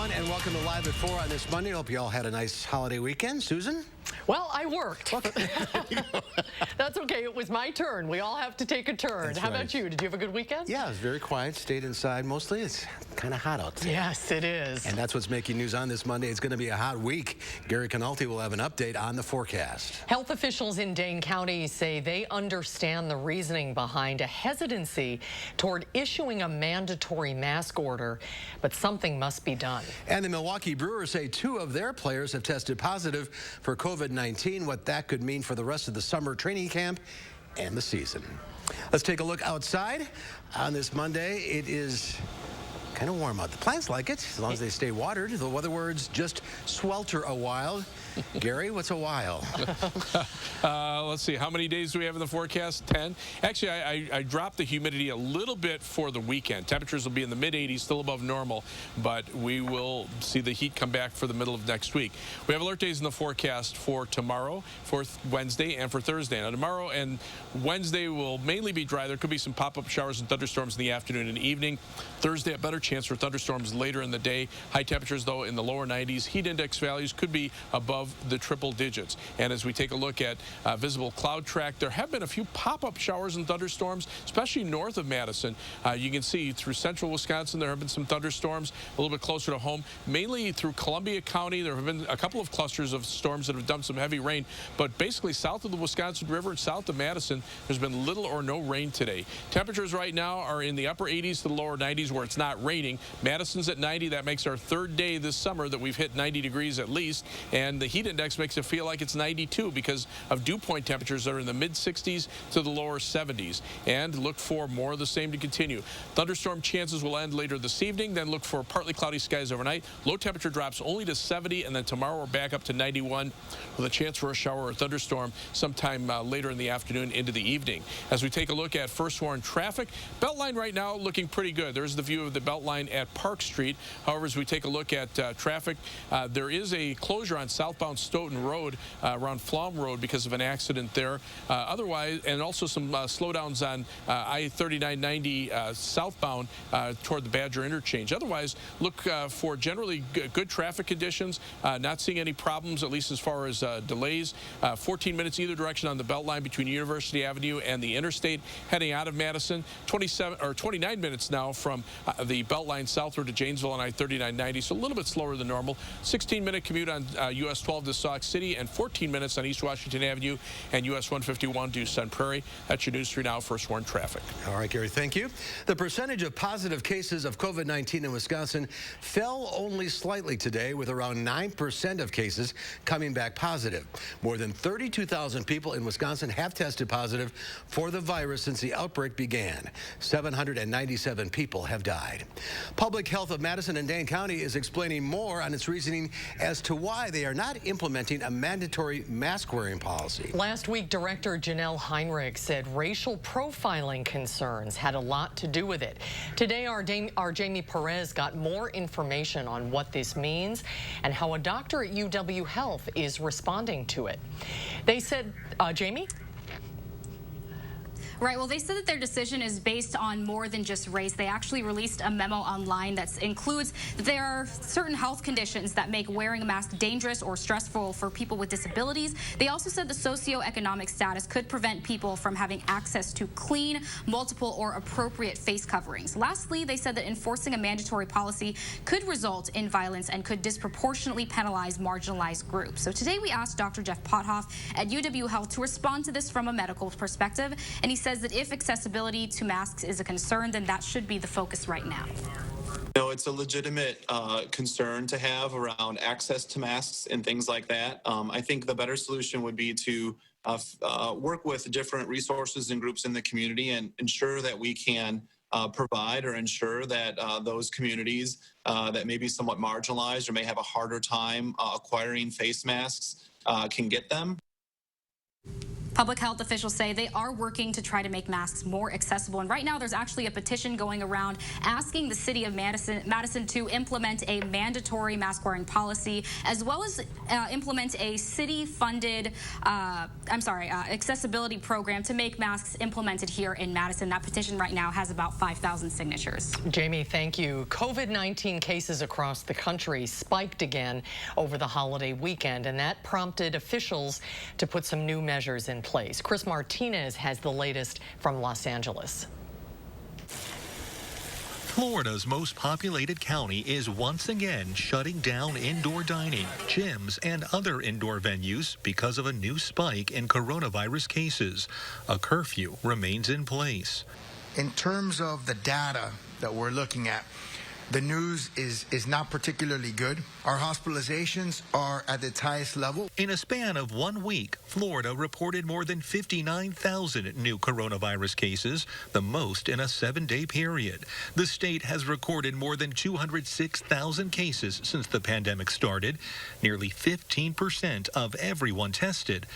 everyone, and welcome to Live at 4 on this Monday. Hope you all had a nice holiday weekend. Susan? Well, I worked. Okay. That's okay. It was my turn. We all have to take a turn. That's How right. about you? Did you have a good weekend? Yeah, it was very quiet. Stayed inside mostly. It's kind of hot out today. Yes, it is. And that's what's making news on this Monday. It's going to be a hot week. Gary Canalti will have an update on the forecast. Health officials in Dane County say they understand the reasoning behind a hesitancy toward issuing a mandatory mask order, but something must be done. And the Milwaukee Brewers say 2 of their players have tested positive for COVID-19, what that could mean for the rest of the summer training camp and the season. Let's take a look outside on this Monday. It is kind of warm out. The plants like it, as long as they stay watered. The weather words just swelter a while. Gary, what's a while? Let's see, how many days do we have in the forecast? 10? Actually, I dropped the humidity a little bit for the weekend. Temperatures will be in the mid-80s, still above normal, but we will see the heat come back for the middle of next week. We have alert days in the forecast for tomorrow, for Wednesday, and for Thursday. Now, tomorrow and Wednesday will mainly be dry. There could be some pop-up showers and thunderstorms in the afternoon and evening. Thursday, a better chance for thunderstorms later in the day. High temperatures, though, in the lower 90s. Heat index values could be above the triple digits. And as we take a look at visible cloud track, there have been a few pop-up showers and thunderstorms, especially north of Madison. You can see through central Wisconsin there have been some thunderstorms a little bit closer to home, mainly through Columbia County. There have been a couple of clusters of storms that have dumped some heavy rain, but basically south of the Wisconsin River and south of Madison, there's been little or no rain today. Temperatures right now are in the upper 80s to the lower 90s where it's not raining. Madison's at 90. That makes our third day this summer that we've hit 90 degrees at least, and the heat index makes it feel like it's 92 because of dew point temperatures that are in the mid-60s to the lower 70s. And look for more of the same to continue. Thunderstorm chances will end later this evening, then look for partly cloudy skies overnight. Low temperature drops only to 70, and then tomorrow we're back up to 91 with a chance for a shower or thunderstorm sometime later in the afternoon into the evening. As we take a look at first warn traffic, Beltline right now looking pretty good. There's the view of the Beltline at Park Street. However, as we take a look at traffic, there is a closure on southbound Stoughton Road around Flom Road because of an accident there. Otherwise, and also some slowdowns on I-3990 southbound toward the Badger interchange. Otherwise, look for generally good traffic conditions. Not seeing any problems, at least as far as delays. 14 minutes either direction on the Beltline between University Avenue and the interstate heading out of Madison. 29 minutes now from the Beltline southward to Janesville on I-3990, so a little bit slower than normal. 16-minute commute on US 12 to Sauk City, and 14 minutes on East Washington Avenue and US 151 to Sun Prairie. That's your news 3 now. First warn traffic. All right, Gary, thank you. The percentage of positive cases of COVID-19 in Wisconsin fell only slightly today, with around 9% of cases coming back positive. More than 32,000 people in Wisconsin have tested positive for the virus since the outbreak began. 797 people have died. Public Health of Madison and Dane County is explaining more on its reasoning as to why they are not implementing a mandatory mask-wearing policy. Last week, Director Janelle Heinrich said racial profiling concerns had a lot to do with it. Today, our Jamie Perez got more information on what this means and how a doctor at UW Health is responding to it. They said, Jamie? Right. Well, they said that their decision is based on more than just race. They actually released a memo online that includes that there are certain health conditions that make wearing a mask dangerous or stressful for people with disabilities. They also said the socioeconomic status could prevent people from having access to clean, multiple, or appropriate face coverings. Lastly, they said that enforcing a mandatory policy could result in violence and could disproportionately penalize marginalized groups. So today we asked Dr. Jeff Pothoff at UW Health to respond to this from a medical perspective, and he says that if accessibility to masks is a concern, then that should be the focus right now. No, it's a legitimate concern to have around access to masks and things like that. I think the better solution would be to work with different resources and groups in the community and ensure that we can provide or ensure that those communities that may be somewhat marginalized or may have a harder time acquiring face masks can get them. Public health officials say they are working to try to make masks more accessible. And right now, there's actually a petition going around asking the city of Madison to implement a mandatory mask wearing policy, as well as implement a city-funded, accessibility program to make masks implemented here in Madison. That petition right now has about 5,000 signatures. Jamie, thank you. COVID-19 cases across the country spiked again over the holiday weekend, and that prompted officials to put some new measures in place. Chris Martinez has the latest from Los Angeles. Florida's most populated county is once again shutting down indoor dining, gyms, and other indoor venues because of a new spike in coronavirus cases. A curfew remains in place. In terms of the data that we're looking at, the news is not particularly good. Our hospitalizations are at its highest level. In a span of 1 week, Florida reported more than 59,000 new coronavirus cases, the most in a 7-day period. The state has recorded more than 206,000 cases since the pandemic started. Nearly 15% of everyone tested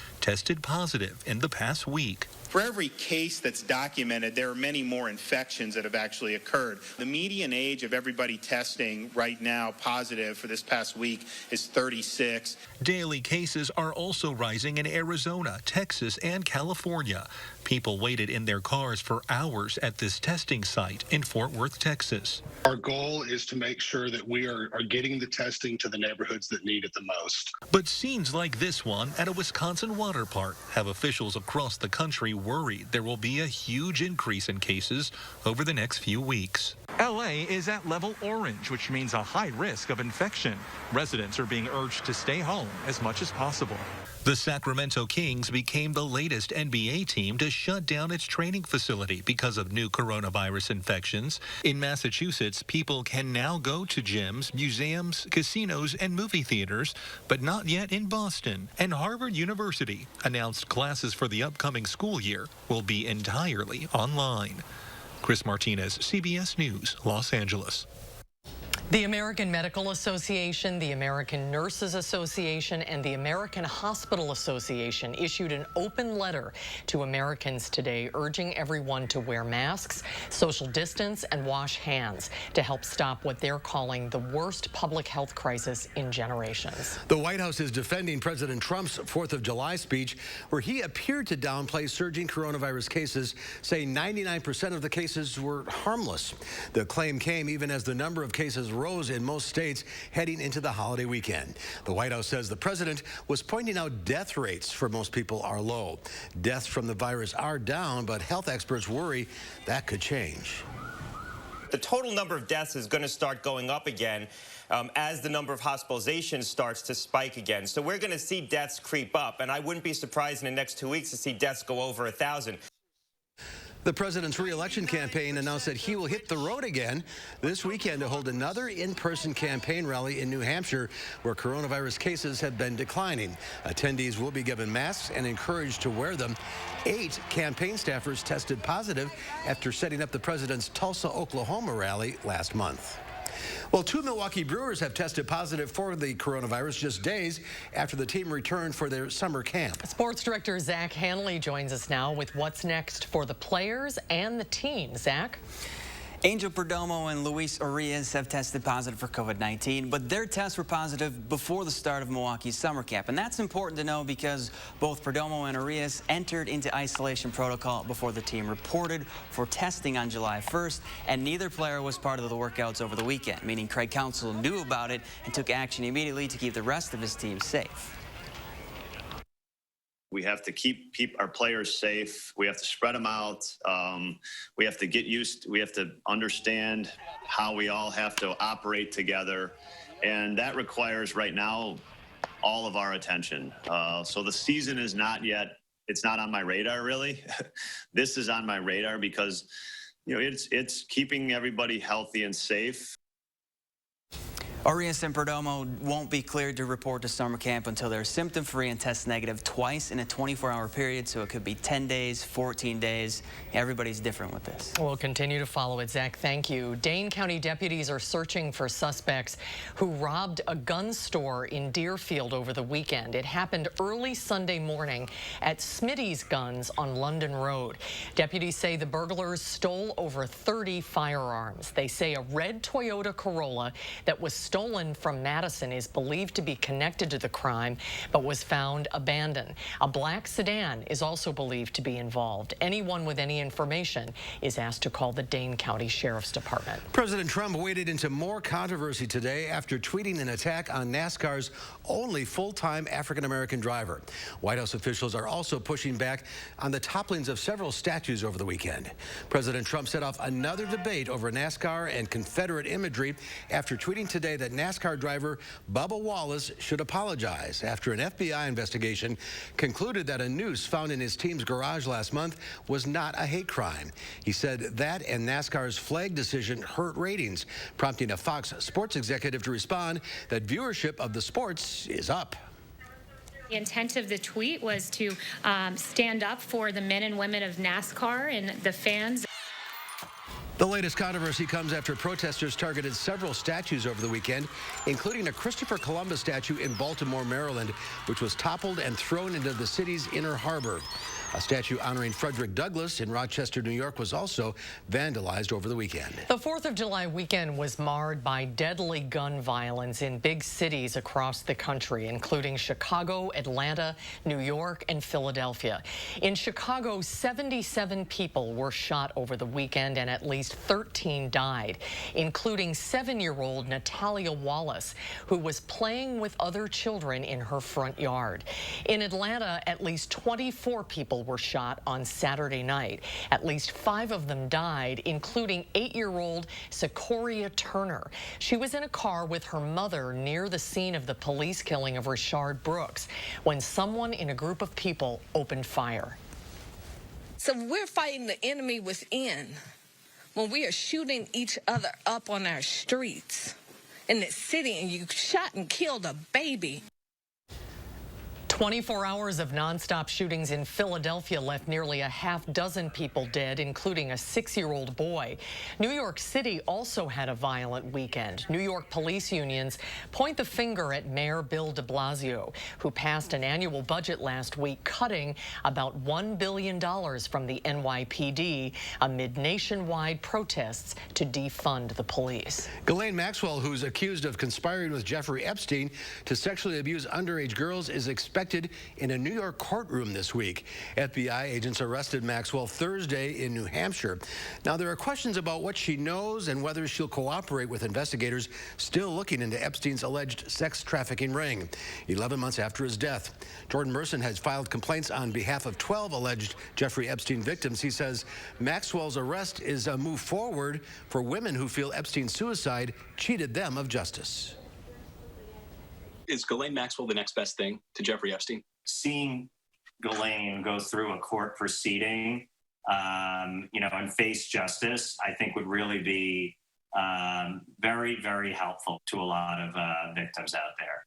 positive in the past week. For every case that's documented, there are many more infections that have actually occurred. The median age of everybody testing right now positive for this past week is 36. Daily cases are also rising in Arizona, Texas, and California. People waited in their cars for hours at this testing site in Fort Worth, Texas. Our goal is to make sure that we are getting the testing to the neighborhoods that need it the most. But scenes like this one at a Wisconsin water park have officials across the country worried there will be a huge increase in cases over the next few weeks. LA is at level orange, which means a high risk of infection. Residents are being urged to stay home as much as possible. The Sacramento Kings became the latest NBA team to shut down its training facility because of new coronavirus infections. In Massachusetts, people can now go to gyms, museums, casinos, and movie theaters, but not yet in Boston. And Harvard University announced classes for the upcoming school year will be entirely online. Chris Martinez, CBS News, Los Angeles. The American Medical Association, the American Nurses Association, and the American Hospital Association issued an open letter to Americans today urging everyone to wear masks, social distance, and wash hands to help stop what they're calling the worst public health crisis in generations. The White House is defending President Trump's 4th of July speech, where he appeared to downplay surging coronavirus cases, saying 99% of the cases were harmless. The claim came even as the number of cases rose in most states heading into the holiday weekend. The White House says the president was pointing out death rates for most people are low. Deaths from the virus are down, but health experts worry that could change. The total number of deaths is going to start going up again as the number of hospitalizations starts to spike again. So we're going to see deaths creep up, and I wouldn't be surprised in the next 2 weeks to see deaths go over 1,000. The president's re-election campaign announced that he will hit the road again this weekend to hold another in-person campaign rally in New Hampshire, where coronavirus cases have been declining. Attendees will be given masks and encouraged to wear them. 8 campaign staffers tested positive after setting up the president's Tulsa, Oklahoma rally last month. Well, 2 Milwaukee Brewers have tested positive for the coronavirus just days after the team returned for their summer camp. Sports director Zach Hanley joins us now with what's next for the players and the team. Zach? Angel Perdomo and Luis Arias have tested positive for COVID-19, but their tests were positive before the start of Milwaukee's summer camp. And that's important to know because both Perdomo and Arias entered into isolation protocol before the team reported for testing on July 1st, and neither player was part of the workouts over the weekend, meaning Craig Counsell knew about it and took action immediately to keep the rest of his team safe. We have to keep our players safe. We have to spread them out. We have to get used. We have to understand how we all have to operate together. And that requires right now all of our attention. So the season is not yet, it's not on my radar really. This is on my radar because, you know, it's keeping everybody healthy and safe. Arias and Perdomo won't be cleared to report to summer camp until they're symptom-free and test negative twice in a 24-hour period, so it could be 10 days, 14 days. Everybody's different with this. We'll continue to follow it, Zach. Thank you. Dane County deputies are searching for suspects who robbed a gun store in Deerfield over the weekend. It happened early Sunday morning at Smitty's Guns on London Road. Deputies say the burglars stole over 30 firearms. They say a red Toyota Corolla that was stolen from Madison is believed to be connected to the crime, but was found abandoned. A black sedan is also believed to be involved. Anyone with any information is asked to call the Dane County Sheriff's Department. President Trump waded into more controversy today after tweeting an attack on NASCAR's only full-time African-American driver. White House officials are also pushing back on the topplings of several statues over the weekend. President Trump set off another debate over NASCAR and Confederate imagery after tweeting today that NASCAR driver Bubba Wallace should apologize after an FBI investigation concluded that a noose found in his team's garage last month was not a hate crime. He said that and NASCAR's flag decision hurt ratings, prompting a Fox Sports executive to respond that viewership of the sports is up. The intent of the tweet was to stand up for the men and women of NASCAR and the fans. The latest controversy comes after protesters targeted several statues over the weekend, including a Christopher Columbus statue in Baltimore, Maryland, which was toppled and thrown into the city's inner harbor. A statue honoring Frederick Douglass in Rochester, New York, was also vandalized over the weekend. The 4th of July weekend was marred by deadly gun violence in big cities across the country, including Chicago, Atlanta, New York, and Philadelphia. In Chicago, 77 people were shot over the weekend and at least 13 died, including 7-year-old Natalia Wallace, who was playing with other children in her front yard. In Atlanta, at least 24 people were shot on Saturday night. At least 5 of them died, including 8-year-old Secoria Turner. She was in a car with her mother near the scene of the police killing of Rashard Brooks when someone in a group of people opened fire. So we're fighting the enemy within when we are shooting each other up on our streets in the city, and you shot and killed a baby. 24 hours of nonstop shootings in Philadelphia left nearly a half-dozen people dead, including a 6-year-old boy. New York City also had a violent weekend. New York police unions point the finger at Mayor Bill de Blasio, who passed an annual budget last week cutting about $1 billion from the NYPD amid nationwide protests to defund the police. Ghislaine Maxwell, who's accused of conspiring with Jeffrey Epstein to sexually abuse underage girls, is expected in a New York courtroom this week. FBI agents arrested Maxwell Thursday in New Hampshire. Now, there are questions about what she knows and whether she'll cooperate with investigators still looking into Epstein's alleged sex trafficking ring 11 months after his death. Jordan Merson has filed complaints on behalf of 12 alleged Jeffrey Epstein victims. He says Maxwell's arrest is a move forward for women who feel Epstein's suicide cheated them of justice. Is Ghislaine Maxwell the next best thing to Jeffrey Epstein? Seeing Ghislaine go through a court proceeding, and face justice, I think would really be very, very helpful to a lot of victims out there.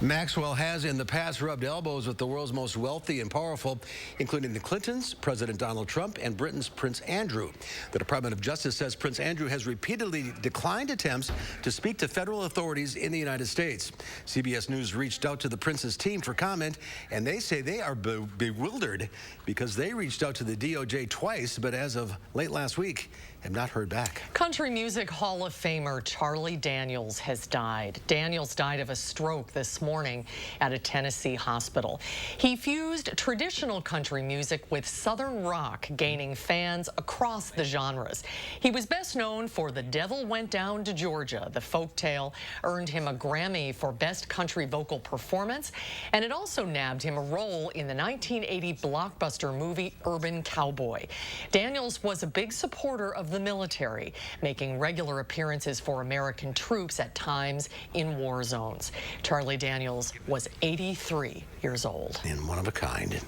Maxwell has in the past rubbed elbows with the world's most wealthy and powerful, including the Clintons, President Donald Trump, and Britain's Prince Andrew. The Department of Justice says Prince Andrew has repeatedly declined attempts to speak to federal authorities in the United States. CBS News reached out to the Prince's team for comment, and they say they are bewildered because they reached out to the DOJ twice, but as of late last week, have not heard back. Country Music Hall of Famer Charlie Daniels has died. Daniels died of a stroke this morning at a Tennessee hospital. He fused traditional country music with Southern rock, gaining fans across the genres. He was best known for The Devil Went Down to Georgia. The folktale earned him a Grammy for Best Country Vocal Performance, and it also nabbed him a role in the 1980 blockbuster movie Urban Cowboy. Daniels was a big supporter of of the military, making regular appearances for American troops at times in war zones. Charlie Daniels was 83 years old. And one of a kind.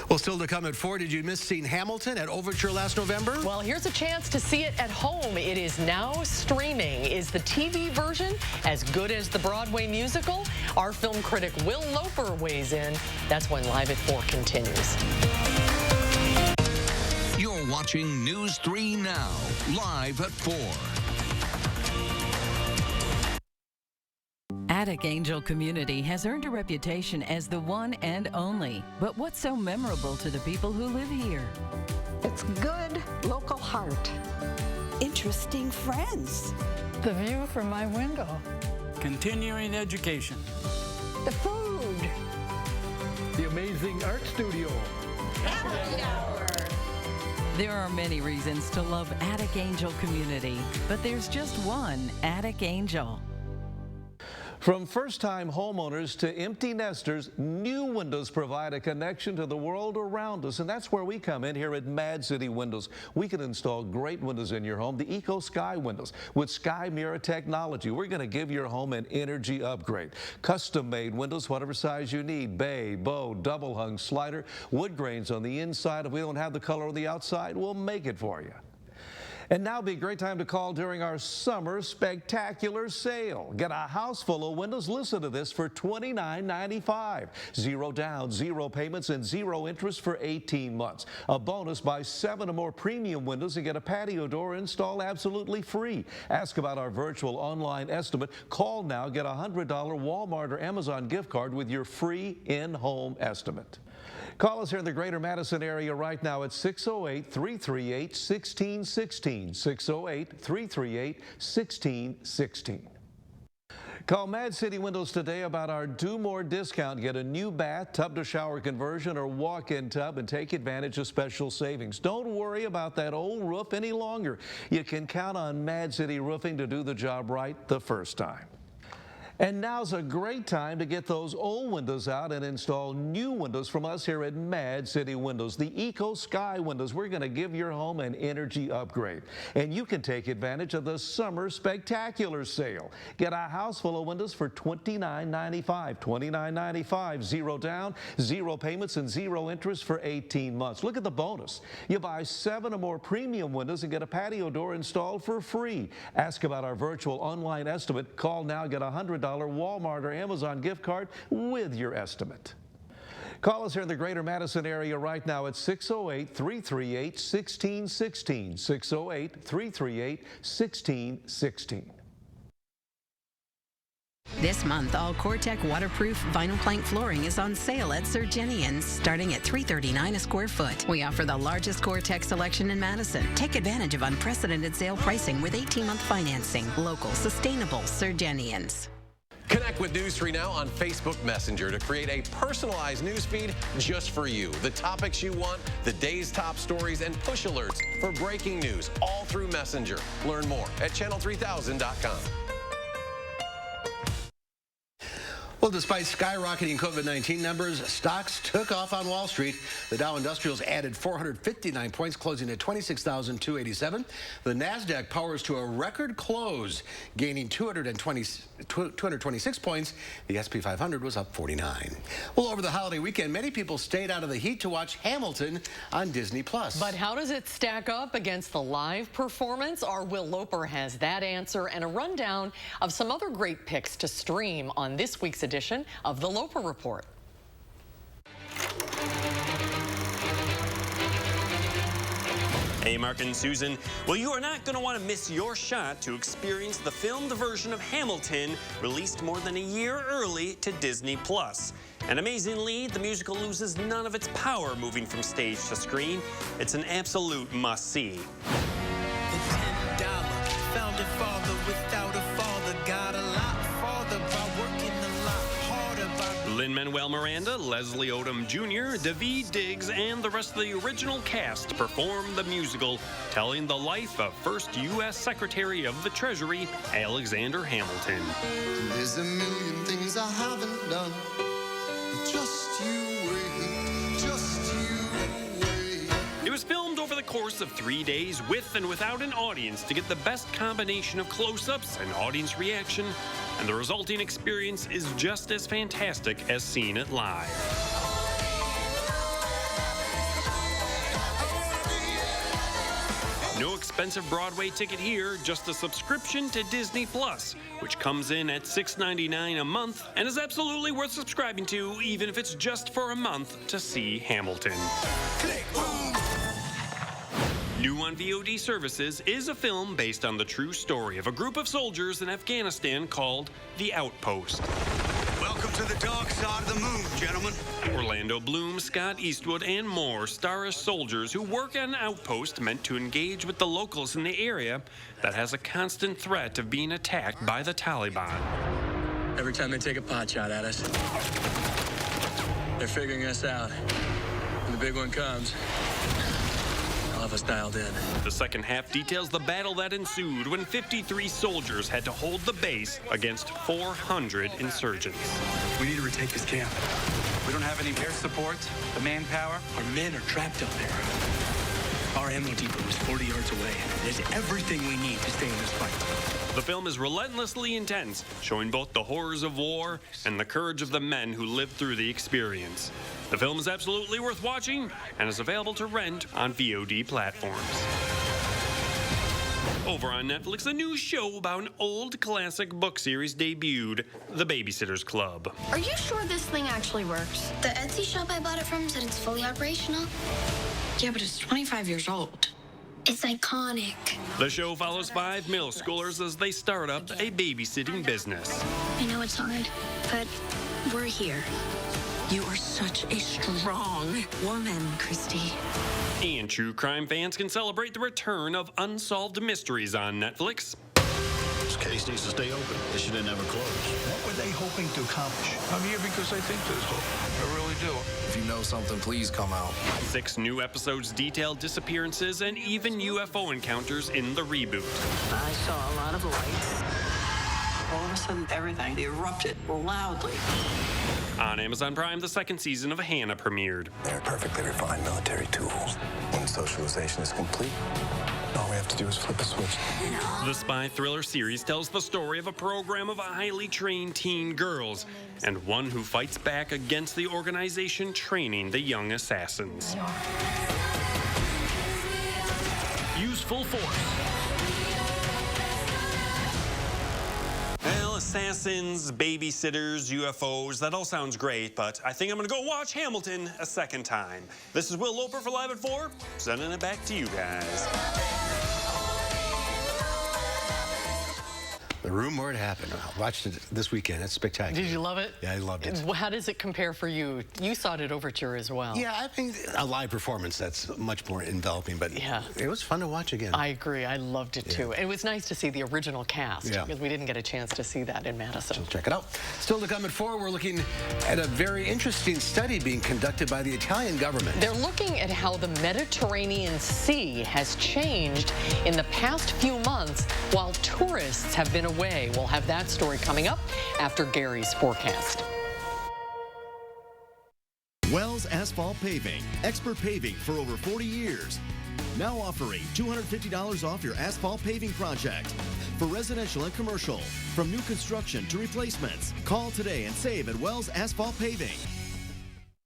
Well, still to come at 4, did you miss seeing Hamilton at Overture last November? Well, here's a chance to see it at home. It is now streaming. Is the TV version as good as the Broadway musical? Our film critic Will Loper weighs in. That's when Live at 4 continues. You're watching News 3 Now, live at 4. Attic Angel Community has earned a reputation as the one and only. But what's so memorable to the people who live here? It's good local heart. Interesting friends. The view from my window. Continuing education. The food. The amazing art studio. Happy hour. There are many reasons to love Attic Angel Community, but there's just one Attic Angel. From first-time homeowners to empty nesters, new windows provide a connection to the world around us, and that's where we come in here at Mad City Windows. We can install great windows in your home, the Eco Sky windows. With Sky Mirror technology, we're going to give your home an energy upgrade. Custom-made windows, whatever size you need, bay, bow, double-hung, slider, wood grains on the inside. If we don't have the color on the outside, we'll make it for you. And now would be a great time to call during our summer spectacular sale. Get a house full of windows. Listen to this for $29.95. 0 down, 0 payments, and 0 interest for 18 months. A bonus, buy 7 or more premium windows and get a patio door installed absolutely free. Ask about our virtual online estimate. Call now. Get a $100 Walmart or Amazon gift card with your free in-home estimate. Call us here in the greater Madison area right now at 608-338-1616. 608-338-1616. Call Mad City Windows today about our Do More discount. Get a new bath, tub to shower conversion, or walk-in tub and take advantage of special savings. Don't worry about that old roof any longer. You can count on Mad City Roofing to do the job right the first time. And now's a great time to get those old windows out and install new windows from us here at Mad City Windows. The Eco Sky windows, we're going to give your home an energy upgrade. And you can take advantage of the Summer Spectacular Sale. Get a house full of windows for $29.95. $29.95, 0 down, 0 payments, and 0 interest for 18 months. Look at the bonus. You buy 7 or more premium windows and get a patio door installed for free. Ask about our virtual online estimate. Call now, get a $100 Walmart or Amazon gift card with your estimate. Call us here in the greater Madison area right now at 608-338-1616. 608-338-1616. This month, all Core-Tech waterproof vinyl plank flooring is on sale at Sir Jenian's, starting at $339 a square foot. We offer the largest Core-Tech selection in Madison. Take advantage of unprecedented sale pricing with 18-month financing. Local, sustainable Sir Jenian's. Connect with News 3 Now on Facebook Messenger to create a personalized news feed just for you. The topics you want, the day's top stories, and push alerts for breaking news, all through Messenger. Learn more at channel3000.com. Well, despite skyrocketing COVID-19 numbers, stocks took off on Wall Street. The Dow Industrials added 459 points, closing at 26,287. The Nasdaq powers to a record close, gaining 226 points. The SP 500 was up 49. Well, over the holiday weekend, many people stayed out of the heat to watch Hamilton on Disney+. But how does it stack up against the live performance? Our Will Loper has that answer and a rundown of some other great picks to stream on this week's edition of the Loper Report. Hey, Mark and Susan. Well, you are not going to want to miss your shot to experience the filmed version of Hamilton, released more than a year early to Disney+. And amazingly, the musical loses none of its power moving from stage to screen. It's an absolute must-see. The $10 founding father without a father got a lot farther by working a lot harder by... Lin-Manuel Miranda, Leslie Odom Jr., Daveed Diggs, and the rest of the original cast performed the musical, telling the life of first U.S. Secretary of the Treasury, Alexander Hamilton. There's a million things I haven't done. Just you wait, just you wait. It was filmed over the course of 3 days with and without an audience to get the best combination of close-ups and audience reaction, and the resulting experience is just as fantastic as seeing it live. No expensive Broadway ticket here, just a subscription to Disney Plus, which comes in at $6.99 a month and is absolutely worth subscribing to, even if it's just for a month to see Hamilton. New on VOD services is a film based on the true story of a group of soldiers in Afghanistan called The Outpost. Welcome to the dark side of the moon, gentlemen. Orlando Bloom, Scott Eastwood, and more star as soldiers who work on an outpost meant to engage with the locals in the area that has a constant threat of being attacked by the Taliban. Every time they take a pot shot at us, they're figuring us out. When the big one comes, they'll have us dialed in. The second half details the battle that ensued when 53 soldiers had to hold the base against 400 insurgents. We need to retake this camp. We don't have any air support, the manpower. Our men are trapped up there. Our ammo depot is 40 yards away. There's everything we need to stay in this fight. The film is relentlessly intense, showing both the horrors of war and the courage of the men who lived through the experience. The film is absolutely worth watching and is available to rent on VOD platforms. Over on Netflix, a new show about an old classic book series debuted, The Babysitter's Club. Are you sure this thing actually works? The Etsy shop I bought it from said it's fully operational. Yeah, but it's 25 years old. It's iconic. The show follows 5 middle schoolers as they start up a babysitting business. I know it's hard, but we're here. You are such a strong woman, Christy. And true crime fans can celebrate the return of Unsolved Mysteries on Netflix. This case needs to stay open. It should have never closed. What were they hoping to accomplish? I'm here because I think there's hope. I really do. If you know something, please come out. 6 new episodes detail disappearances and even UFO encounters in the reboot. I saw a lot of lights. All of a sudden, everything erupted loudly. On Amazon Prime, the 2nd season of Hannah premiered. They're perfectly refined military tools. When socialization is complete, all we have to do is flip a switch. The spy thriller series tells the story of a program of highly trained teen girls and one who fights back against the organization training the young assassins. Use full force. Well, assassins, babysitters, UFOs, that all sounds great, but I think I'm going to go watch Hamilton a second time. This is Will Loper for Live at 4, sending it back to you guys. The Room Where It Happened. I watched it this weekend. It's spectacular. Did you love it? Yeah, I loved it. How does it compare for you? You saw it at Overture as well. Yeah, I think a live performance that's much more enveloping, but yeah, it was fun to watch again. I agree. I loved it too. It was nice to see the original cast because we didn't get a chance to see that in Madison. So check it out. Still to come at 4, we're looking at a very interesting study being conducted by the Italian government. They're looking at how the Mediterranean Sea has changed in the past few months while tourists have been away. We'll have that story coming up after Gary's forecast. Wells Asphalt Paving, expert paving for over 40 years. Now offering $250 off your asphalt paving project. For residential and commercial, from new construction to replacements. Call today and save at Wells Asphalt Paving.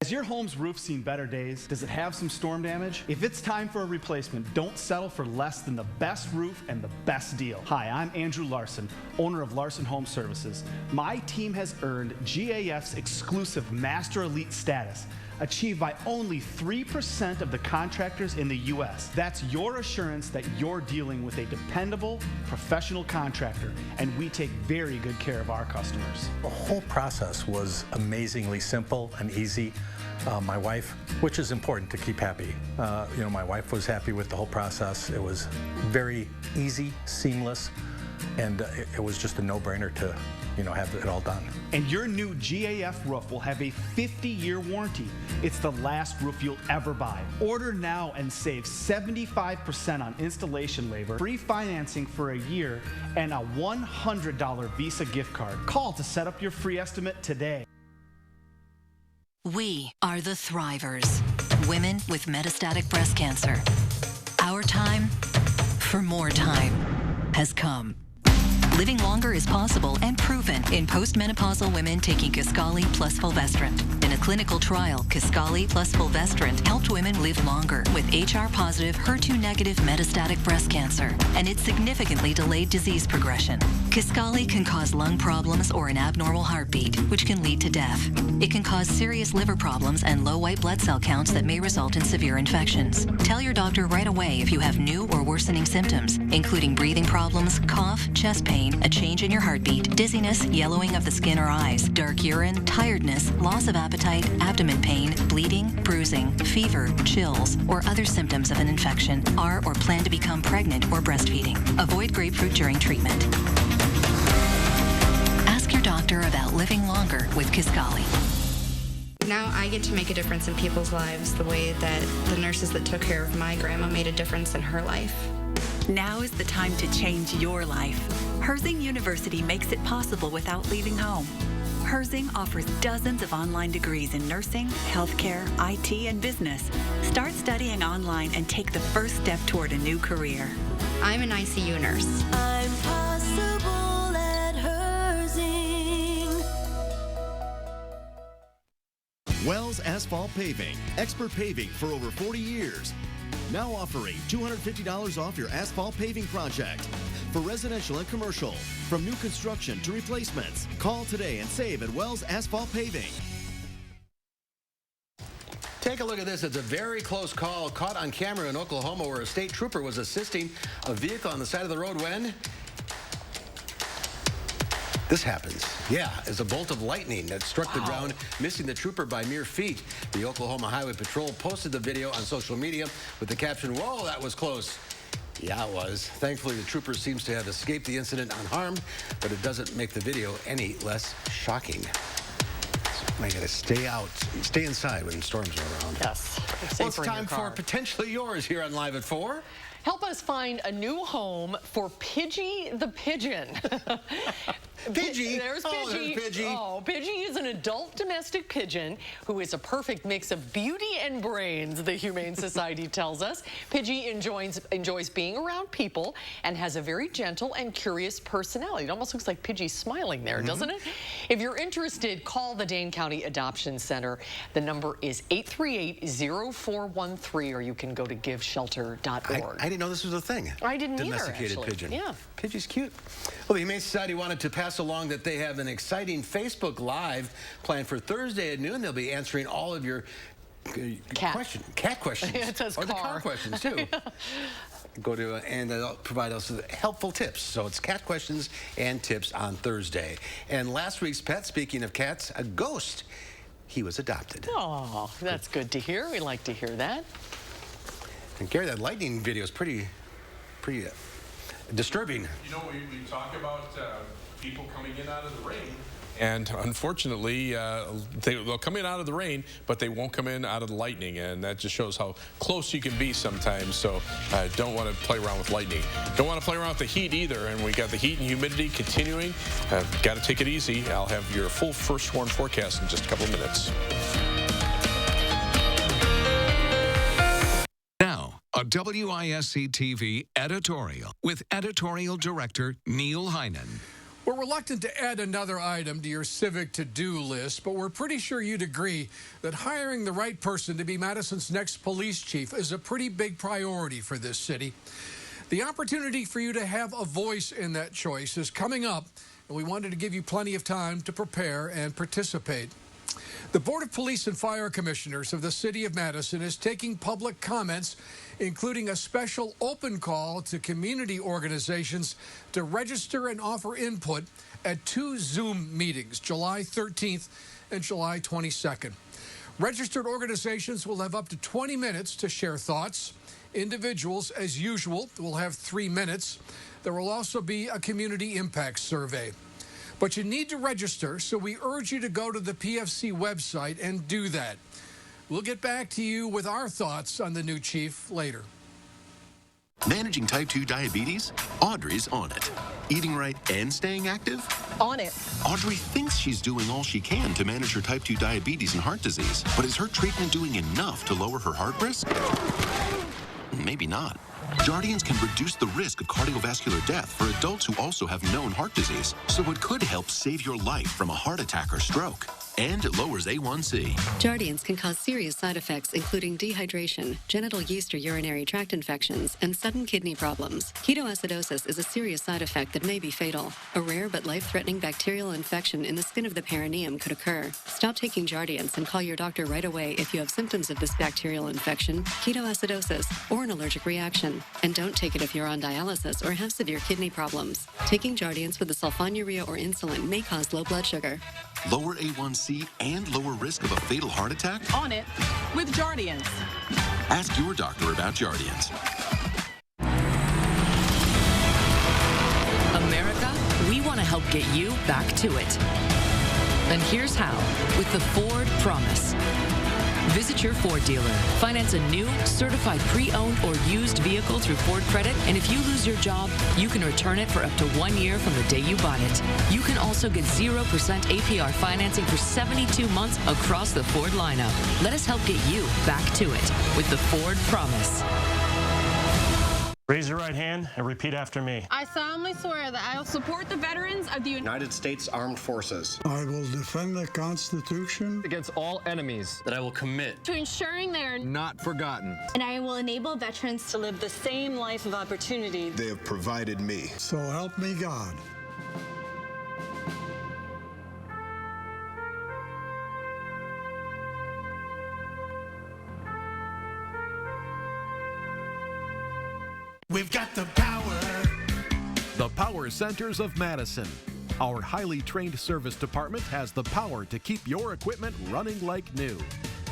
Has your home's roof seen better days? Does it have some storm damage? If it's time for a replacement, don't settle for less than the best roof and the best deal. Hi, I'm Andrew Larson, owner of Larson Home Services. My team has earned GAF's exclusive Master Elite status, achieved by only 3% of the contractors in the U.S. That's your assurance that you're dealing with a dependable, professional contractor, and we take very good care of our customers. The whole process was amazingly simple and easy. My wife, which is important to keep happy, my wife was happy with the whole process. It was very easy, seamless, and it was just a no-brainer to have it all done. And your new GAF roof will have a 50-year warranty. It's the last roof you'll ever buy. Order now and save 75% on installation labor, free financing for a year, and a $100 Visa gift card. Call to set up your free estimate today. We are the Thrivers, women with metastatic breast cancer. time for more time has come. Living longer is possible and proven in postmenopausal women taking Kisqali plus fulvestrant. In a clinical trial, Kisqali plus fulvestrant helped women live longer with HR-positive, HER2-negative metastatic breast cancer, and it significantly delayed disease progression. Kisqali can cause lung problems or an abnormal heartbeat, which can lead to death. It can cause serious liver problems and low white blood cell counts that may result in severe infections. Tell your doctor right away if you have new or worsening symptoms, including breathing problems, cough, chest pain, a change in your heartbeat, dizziness, yellowing of the skin or eyes, dark urine, tiredness, loss of appetite, abdomen pain, bleeding, bruising, fever, chills, or other symptoms of an infection, are or plan to become pregnant or breastfeeding. Avoid grapefruit during treatment. Ask your doctor about living longer with Kisqali. Now I get to make a difference in people's lives the way that the nurses that took care of my grandma made a difference in her life. Now is the time to change your life. Herzing University makes it possible without leaving home. Herzing offers dozens of online degrees in nursing, healthcare, IT, and business. Start studying online and take the first step toward a new career. I'm an ICU nurse. I'm possible at Herzing. Wells Asphalt Paving, expert paving for over 40 years. Now offering $250 off your asphalt paving project. For residential and commercial, from new construction to replacements. Call today and save at Wells Asphalt Paving. Take a look at this. It's a very close call caught on camera in Oklahoma where a state trooper was assisting a vehicle on the side of the road when this happens. Yeah, as a bolt of lightning that struck the ground, missing the trooper by mere feet. The Oklahoma Highway Patrol posted the video on social media with the caption, "Whoa, that was close." Yeah, it was. Thankfully, the trooper seems to have escaped the incident unharmed, but it doesn't make the video any less shocking. So I gotta stay inside when storms are around. Yes. Well, it's time for Potentially Yours here on Live at 4. Help us find a new home for Pidgey the Pigeon. Pidgey? There's Oh, Pidgey. there's Pidgey. Oh, Pidgey is an adult domestic pigeon who is a perfect mix of beauty and brains, the Humane Society tells us. Pidgey enjoys being around people and has a very gentle and curious personality. It almost looks like Pidgey smiling there, doesn't it? If you're interested, call the Dane County Adoption Center. The number is 838-0413, or you can go to giveshelter.org. I didn't know this was a thing. I didn't either, Domesticated actually. pigeon. Yeah. Pidgey's cute. Well, the Humane Society wanted to pass along that they have an exciting Facebook Live planned for Thursday at noon. They'll be answering all of your cat questions. It says or the car questions, too. Go to and they'll provide us with helpful tips. So it's cat questions and tips on Thursday. And last week's pet, speaking of cats, a ghost. He was adopted. Oh, that's good to hear. We like to hear that. And Gary, that lightning video is pretty disturbing. You know, we talk about people coming in out of the rain. And unfortunately, they'll come in out of the rain, but they won't come in out of the lightning. And that just shows how close you can be sometimes. So don't want to play around with lightning. Don't want to play around with the heat either. And we got the heat and humidity continuing. Got to take it easy. I'll have your full first warn forecast in just a couple of minutes. Now, a WISC-TV editorial with editorial director Neil Heinan. We're reluctant to add another item to your civic to-do list, but we're pretty sure you'd agree that hiring the right person to be Madison's next police chief is a pretty big priority for this city. The opportunity for you to have a voice in that choice is coming up, and we wanted to give you plenty of time to prepare and participate. The Board of Police and Fire Commissioners of the City of Madison is taking public comments, including a special open call to community organizations to register and offer input at 2 Zoom meetings, July 13th and July 22nd. Registered organizations will have up to 20 minutes to share thoughts. Individuals, as usual, will have 3 minutes. There will also be a community impact survey. But you need to register, so we urge you to go to the PFC website and do that. We'll get back to you with our thoughts on the new chief later. Managing type 2 diabetes? Audrey's on it. Eating right and staying active? On it. Audrey thinks she's doing all she can to manage her type 2 diabetes and heart disease, but is her treatment doing enough to lower her heart risk? Maybe not. Jardians can reduce the risk of cardiovascular death for adults who also have known heart disease, so it could help save your life from a heart attack or stroke. And it lowers A1C. Jardians can cause serious side effects, including dehydration, genital yeast or urinary tract infections, and sudden kidney problems. Ketoacidosis is a serious side effect that may be fatal. A rare but life-threatening bacterial infection in the skin of the perineum could occur. Stop taking Jardians and call your doctor right away if you have symptoms of this bacterial infection, ketoacidosis, or an allergic reaction. And don't take it if you're on dialysis or have severe kidney problems. Taking Jardians with the sulfonylurea or insulin may cause low blood sugar. Lower A1C and lower risk of a fatal heart attack? On it with Jardians. Ask your doctor about Jardians. America, we want to help get you back to it. And here's how, with the Ford Promise. Visit your Ford dealer. Finance a new, certified pre-owned or used vehicle through Ford Credit, and if you lose your job, you can return it for up to 1 year from the day you bought it. You can also get 0% APR financing for 72 months across the Ford lineup. Let us help get you back to it with the Ford Promise. Raise your right hand and repeat after me. I solemnly swear that I will support the veterans of the United States Armed Forces. I will defend the Constitution against all enemies. That I will commit to ensuring they are not forgotten. And I will enable veterans to live the same life of opportunity they have provided me. So help me God. We've got the power. The Power Centers of Madison. Our highly trained service department has the power to keep your equipment running like new.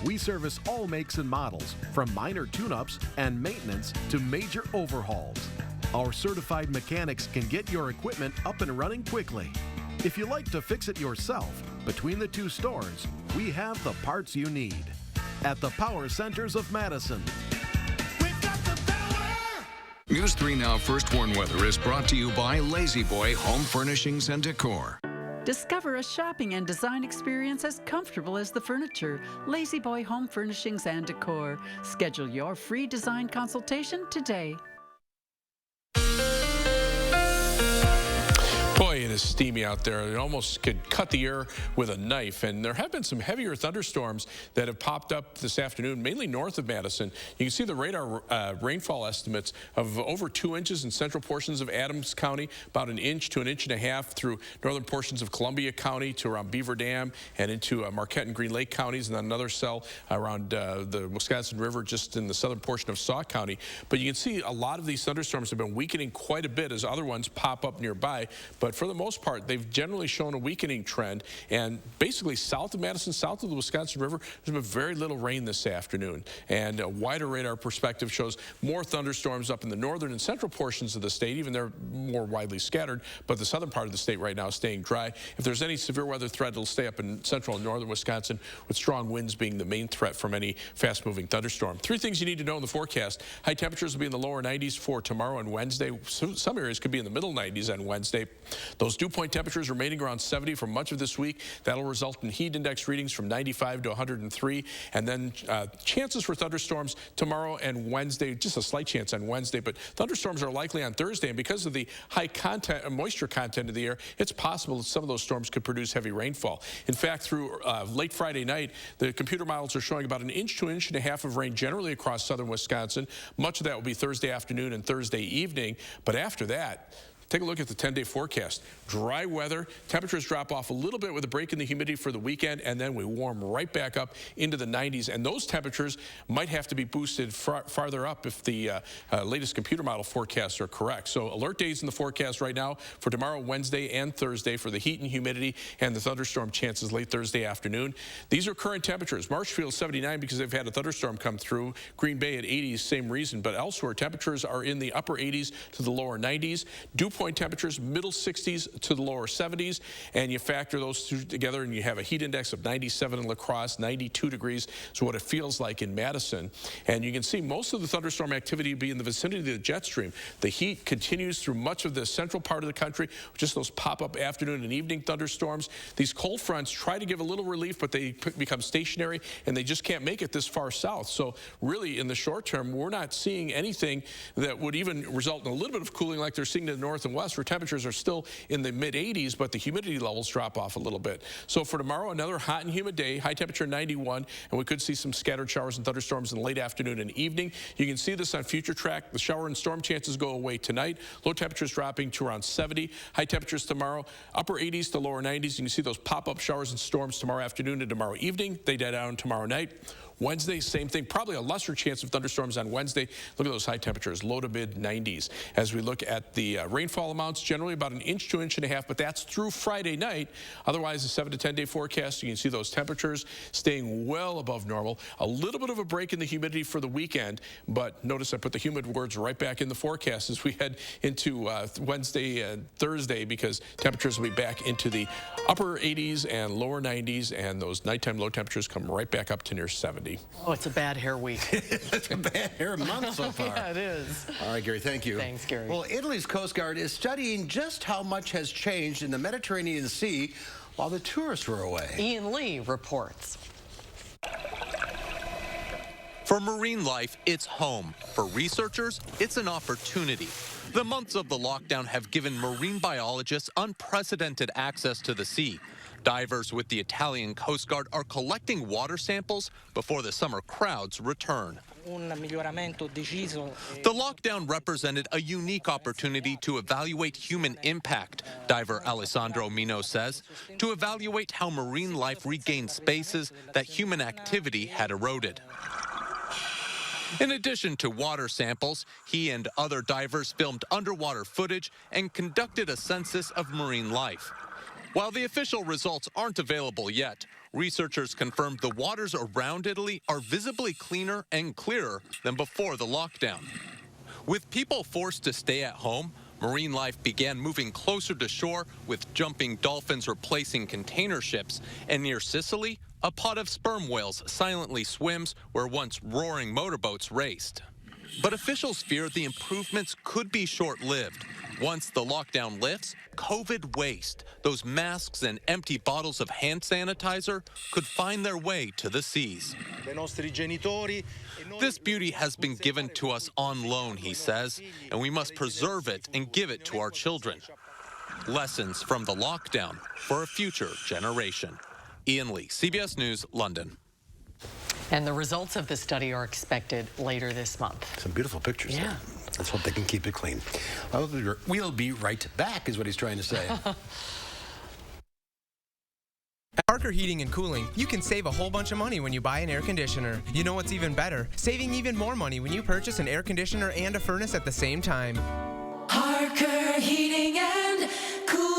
We service all makes and models, from minor tune-ups and maintenance to major overhauls. Our certified mechanics can get your equipment up and running quickly. If you like to fix it yourself, between the two stores, we have the parts you need. At the Power Centers of Madison. News 3 Now First Warn Weather is brought to you by Lazy Boy Home Furnishings and Decor. Discover a shopping and design experience as comfortable as the furniture. Lazy Boy Home Furnishings and Decor. Schedule your free design consultation today. Boy, it is steamy out there. It almost could cut the air with a knife. And there have been some heavier thunderstorms that have popped up this afternoon, mainly north of Madison. You can see the radar rainfall estimates of over 2 inches in central portions of Adams County, about 1 inch to 1.5 inches through northern portions of Columbia County to around Beaver Dam and into Marquette and Green Lake counties, and then another cell around the Wisconsin River just in the southern portion of Sauk County. But you can see a lot of these thunderstorms have been weakening quite a bit as other ones pop up nearby. But for the most part, they've generally shown a weakening trend. And basically south of Madison, south of the Wisconsin River, there's been very little rain this afternoon. And a wider radar perspective shows more thunderstorms up in the northern and central portions of the state. Even they're more widely scattered, but the southern part of the state right now is staying dry. If there's any severe weather threat, it'll stay up in central and northern Wisconsin, with strong winds being the main threat from any fast-moving thunderstorm. 3 things you need to know in the forecast. High temperatures will be in the lower 90s for tomorrow and Wednesday. Some areas could be in the middle 90s on Wednesday. Those dew point temperatures remaining around 70 for much of this week. That'll result in heat index readings from 95 to 103. And then chances for thunderstorms tomorrow and Wednesday, just a slight chance on Wednesday, but thunderstorms are likely on Thursday. And because of the high content, moisture content of the air, it's possible that some of those storms could produce heavy rainfall. In fact, through late Friday night, the computer models are showing about 1 inch to 1.5 inches of rain generally across southern Wisconsin. Much of that will be Thursday afternoon and Thursday evening. But after that, take a look at the 10-day forecast. Dry weather, temperatures drop off a little bit with a break in the humidity for the weekend, and then we warm right back up into the 90s. And those temperatures might have to be boosted farther up if the latest computer model forecasts are correct. So alert days in the forecast right now for tomorrow, Wednesday, and Thursday for the heat and humidity and the thunderstorm chances late Thursday afternoon. These are current temperatures. Marshfield 79 because they've had a thunderstorm come through. Green Bay at 80s, same reason. But elsewhere, temperatures are in the upper 80s to the lower 90s. Dew point temperatures, middle 60s to the lower 70s, and you factor those two together and you have a heat index of 97 in La Crosse, 92 degrees is what it feels like in Madison. And you can see most of the thunderstorm activity be in the vicinity of the jet stream. The heat continues through much of the central part of the country, just those pop-up afternoon and evening thunderstorms. These cold fronts try to give a little relief, but they become stationary and they just can't make it this far south. So really, in the short term, we're not seeing anything that would even result in a little bit of cooling like they're seeing in the north and west, where temperatures are still in the mid-80s, but the humidity levels drop off a little bit. So for tomorrow, another hot and humid day, high temperature 91, and we could see some scattered showers and thunderstorms in the late afternoon and evening. You can see this on Future Track. The shower and storm chances go away tonight. Low temperatures dropping to around 70. High temperatures tomorrow, upper 80s to lower 90s. You can see those pop-up showers and storms tomorrow afternoon and tomorrow evening. They die down tomorrow night. Wednesday, same thing, probably a lesser chance of thunderstorms on Wednesday. Look at those high temperatures, low to mid 90s. As we look at the rainfall amounts, generally about an inch to 1.5 inches, but that's through Friday night. Otherwise, a 7 to 10 day forecast, you can see those temperatures staying well above normal. A little bit of a break in the humidity for the weekend, but notice I put the humid words right back in the forecast as we head into Wednesday and Thursday, because temperatures will be back into the upper 80s and lower 90s, and those nighttime low temperatures come right back up to near 70. Oh, it's a bad hair week. It's a bad hair month so far. Yeah, it is. All right, Gary, thank you. Thanks, Gary. Well, Italy's Coast Guard is studying just how much has changed in the Mediterranean Sea while the tourists were away. Ian Lee reports. For marine life, it's home. For researchers, it's an opportunity. The months of the lockdown have given marine biologists unprecedented access to the sea. Divers with the Italian Coast Guard are collecting water samples before the summer crowds return. The lockdown represented a unique opportunity to evaluate human impact, diver Alessandro Mino says, to evaluate how marine life regained spaces that human activity had eroded. In addition to water samples, he and other divers filmed underwater footage and conducted a census of marine life. While the official results aren't available yet, researchers confirmed the waters around Italy are visibly cleaner and clearer than before the lockdown. With people forced to stay at home, marine life began moving closer to shore, with jumping dolphins replacing container ships, and near Sicily, a pod of sperm whales silently swims where once roaring motorboats raced. But officials fear the improvements could be short-lived. Once the lockdown lifts, COVID waste, those masks and empty bottles of hand sanitizer, could find their way to the seas. This beauty has been given to us on loan, he says, and we must preserve it and give it to our children. Lessons from the lockdown for a future generation. Ian Lee, CBS News, London. And the results of the study are expected later this month. Some beautiful pictures. Yeah. There. Let's hope they can keep it clean. We'll be right back, is what he's trying to say. At Parker Heating and Cooling, you can save a whole bunch of money when you buy an air conditioner. You know what's even better? Saving even more money when you purchase an air conditioner and a furnace at the same time. Parker Heating and Cooling.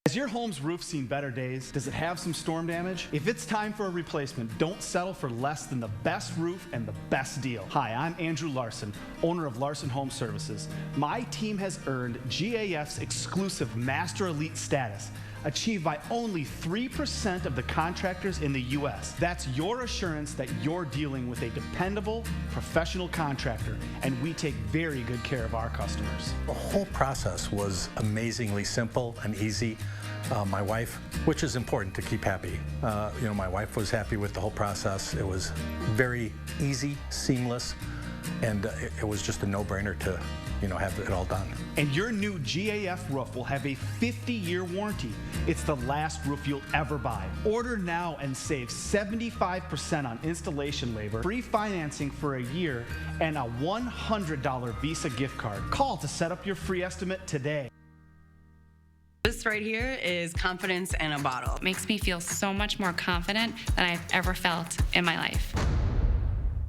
Has your home's roof seen better days? Does it have some storm damage? If it's time for a replacement, don't settle for less than the best roof and the best deal. Hi, I'm Andrew Larson, owner of Larson Home Services. My team has earned GAF's exclusive Master Elite status, achieved by only 3% of the contractors in the U.S. That's your assurance that you're dealing with a dependable, professional contractor, and we take very good care of our customers. The whole process was amazingly simple and easy. My wife, which is important to keep happy, my wife was happy with the whole process. It was very easy, seamless, and it was just a no-brainer to have it all done. And your new GAF roof will have a 50-year warranty. It's the last roof you'll ever buy. Order now and save 75% on installation labor, free financing for a year, and a $100 Visa gift card. Call to set up your free estimate today. This right here is confidence in a bottle. It makes me feel so much more confident than I've ever felt in my life.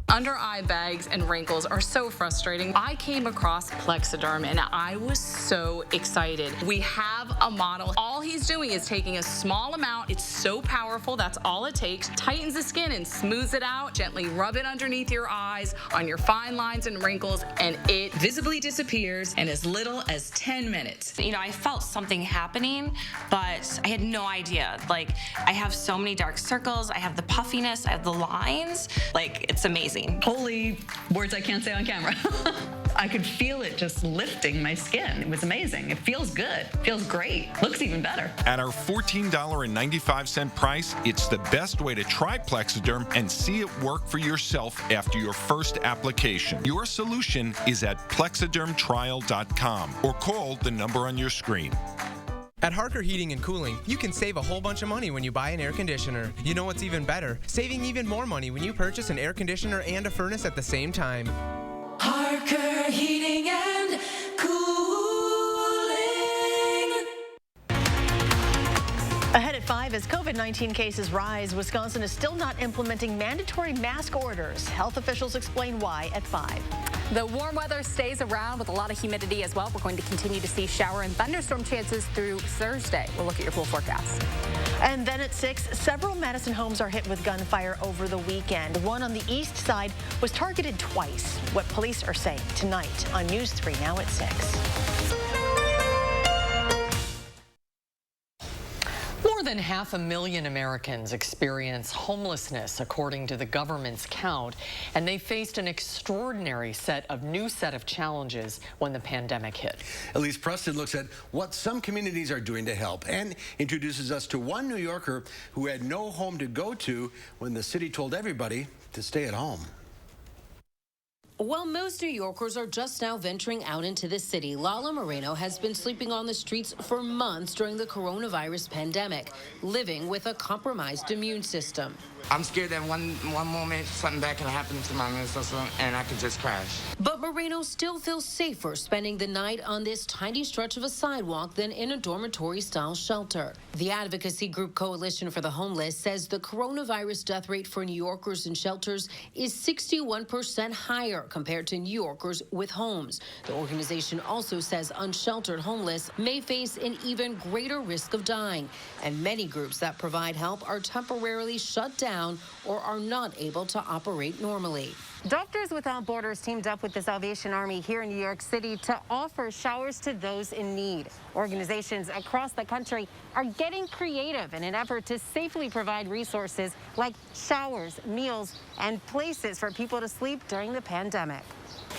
Under eye bags and wrinkles are so frustrating. I came across Plexiderm and I was so excited. We have a model. All he's doing is taking a small amount. It's so powerful. That's all it takes. Tightens the skin and smooths it out. Gently rub it underneath your eyes, on your fine lines and wrinkles, and it visibly disappears in as little as 10 minutes. You know, I felt something happening, but I had no idea. Like, I have so many dark circles. I have the puffiness. I have the lines. Like, it's amazing. Holy words I can't say on camera. I could feel it just lifting my skin. It was amazing. It feels good. Feels great. Looks even better. At our $14.95 price, it's the best way to try Plexiderm and see it work for yourself after your first application. Your solution is at plexidermtrial.com or call the number on your screen. At Harker Heating and Cooling, you can save a whole bunch of money when you buy an air conditioner. You know what's even better? Saving even more money when you purchase an air conditioner and a furnace at the same time. Harker Heating and Cooling. Ahead at 5, as COVID-19 cases rise, Wisconsin is still not implementing mandatory mask orders. Health officials explain why at 5. The warm weather stays around with a lot of humidity as well. We're going to continue to see shower and thunderstorm chances through Thursday. We'll look at your full forecast. And then at 6, several Madison homes are hit with gunfire over the weekend. One on the east side was targeted twice. What police are saying tonight on News 3 now at 6. More than 500,000 Americans experience homelessness, according to the government's count, and they faced an extraordinary new set of challenges when the pandemic hit. Elise Preston looks at what some communities are doing to help and introduces us to one New Yorker who had no home to go to when the city told everybody to stay at home. While most New Yorkers are just now venturing out into the city, Lala Moreno has been sleeping on the streets for months during the coronavirus pandemic, living with a compromised immune system. I'm scared that one moment something bad can happen to my immune system and I could just crash. But Moreno still feels safer spending the night on this tiny stretch of a sidewalk than in a dormitory-style shelter. The advocacy group Coalition for the Homeless says the coronavirus death rate for New Yorkers in shelters is 61% higher compared to New Yorkers with homes. The organization also says unsheltered homeless may face an even greater risk of dying, and many groups that provide help are temporarily shut down or are not able to operate normally. Doctors Without Borders teamed up with the Salvation Army here in New York City to offer showers to those in need. Organizations across the country are getting creative in an effort to safely provide resources like showers, meals, and places for people to sleep during the pandemic.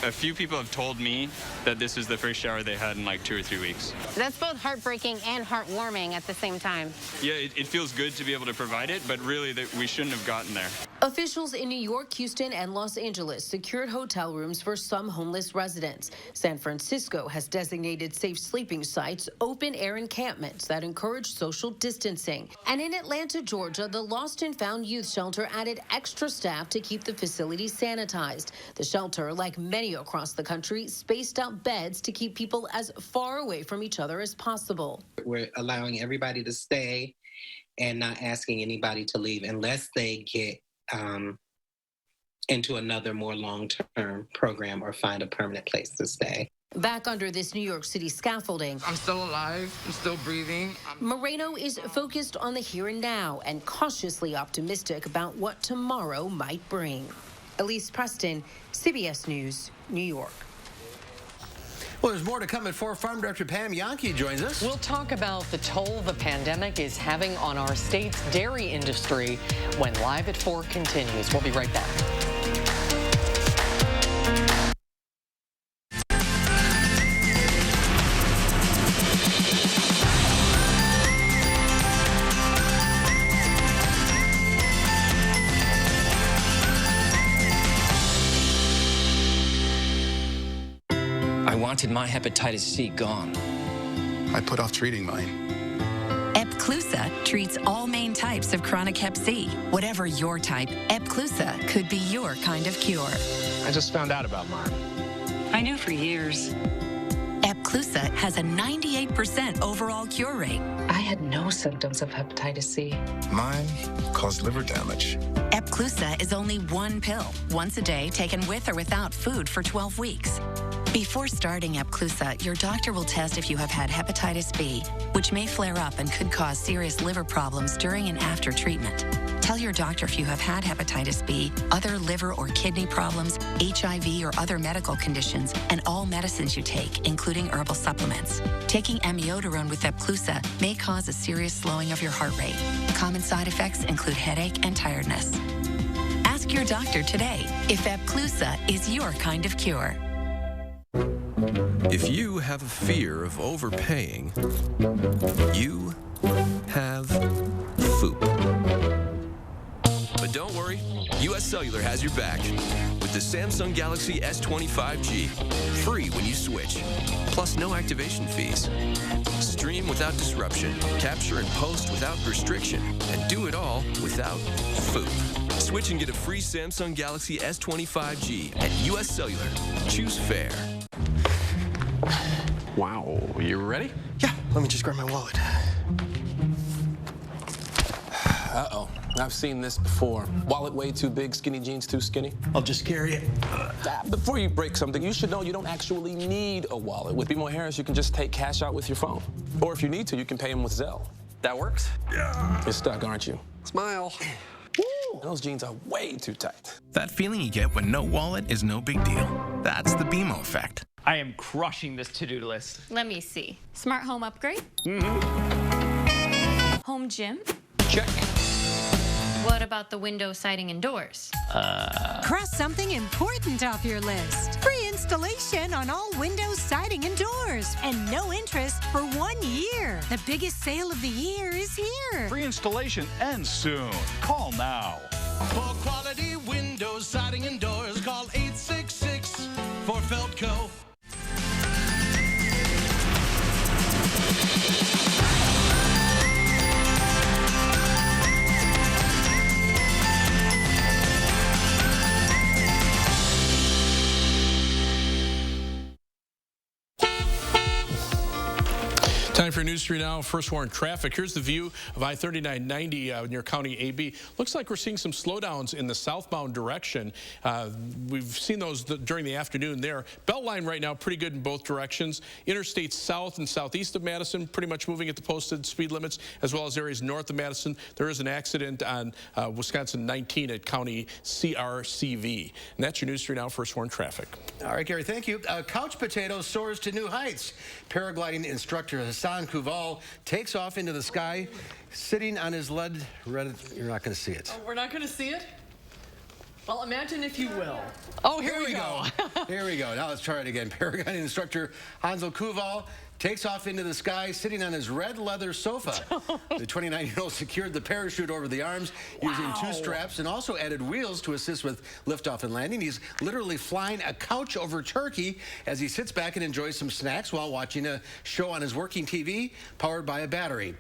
A few people have told me that this is the first shower they had in like 2 or 3 weeks. That's both heartbreaking and heartwarming at the same time. Yeah, it feels good to be able to provide it, but really we shouldn't have gotten there. Officials in New York, Houston, and Los Angeles secured hotel rooms for some homeless residents. San Francisco has designated safe sleeping sites, open-air encampments that encourage social distancing. And in Atlanta, Georgia, the Lost and Found Youth Shelter added extra staff to keep the facility sanitized. The shelter, like many across the country, spaced out beds to keep people as far away from each other as possible. We're allowing everybody to stay and not asking anybody to leave unless they get into another more long-term program or find a permanent place to stay. Back under this New York City scaffolding, I'm still alive, I'm still breathing. Moreno is focused on the here and now and cautiously optimistic about what tomorrow might bring. Elise Preston, CBS News, New York. Well, there's more to come at 4. Farm Director Pam Yonke joins us. We'll talk about the toll the pandemic is having on our state's dairy industry when Live at 4 continues. We'll be right back. I wanted my hepatitis C gone. I put off treating mine. Epclusa treats all main types of chronic hep C. Whatever your type, Epclusa could be your kind of cure. I just found out about mine. I knew for years. Epclusa Epclusa has a 98% overall cure rate. I had no symptoms of hepatitis C. Mine caused liver damage. Epclusa is only one pill, once a day, taken with or without food for 12 weeks. Before starting Epclusa, your doctor will test if you have had hepatitis B, which may flare up and could cause serious liver problems during and after treatment. Tell your doctor if you have had hepatitis B, other liver or kidney problems, HIV or other medical conditions, and all medicines you take, including herbal supplements. Taking amiodarone with Epclusa may cause a serious slowing of your heart rate. Common side effects include headache and tiredness. Ask your doctor today if Epclusa is your kind of cure. If you have a fear of overpaying, you have FOOP. But don't worry, US Cellular has your back with the Samsung Galaxy S25G, free when you switch, plus no activation fees. Stream without disruption, capture and post without restriction, and do it all without FOOP. Switch and get a free Samsung Galaxy S25G at US Cellular. Choose fair. Wow, you ready? Yeah, let me just grab my wallet. Uh-oh, I've seen this before. Wallet way too big, skinny jeans too skinny. I'll just carry it. Before you break something, you should know you don't actually need a wallet. With BMO Harris, you can just take cash out with your phone. Or if you need to, you can pay them with Zelle. That works? Yeah. You're stuck, aren't you? Smile. Woo! Those jeans are way too tight. That feeling you get when no wallet is no big deal. That's the BMO effect. I am crushing this to-do list. Let me see. Smart home upgrade? Home gym? Check. What about the window, siding, and doors? Cross something important off your list. Free installation on all windows, siding, and doors. And no interest for 1 year. The biggest sale of the year is here. Free installation ends soon. Call now. For quality windows, siding, and doors, call 866 for Feltco. Time for News 3 now. First warrant traffic. Here's the view of I-3990 near County AB. Looks like we're seeing some slowdowns in the southbound direction. We've seen those during the afternoon there. Beltline right now pretty good in both directions. Interstate south and southeast of Madison pretty much moving at the posted speed limits, as well as areas north of Madison. There is an accident on Wisconsin 19 at County CRCV. And that's your News 3 now. First warrant traffic. All right, Gary, thank you. Couch Potato soars to new heights. Paragliding instructor Hassan Kuval takes off into the sky, sitting on his lead. You're not going to see it. Oh, we're not going to see it? Well, imagine if you will. Oh, here we go. Here we go. Now let's try it again. Paragliding instructor Hansel Kuval takes off into the sky, sitting on his red leather sofa. The 29-year-old secured the parachute over the arms using 2 straps and also added wheels to assist with liftoff and landing. He's literally flying a couch over Turkey as he sits back and enjoys some snacks while watching a show on his working TV powered by a battery.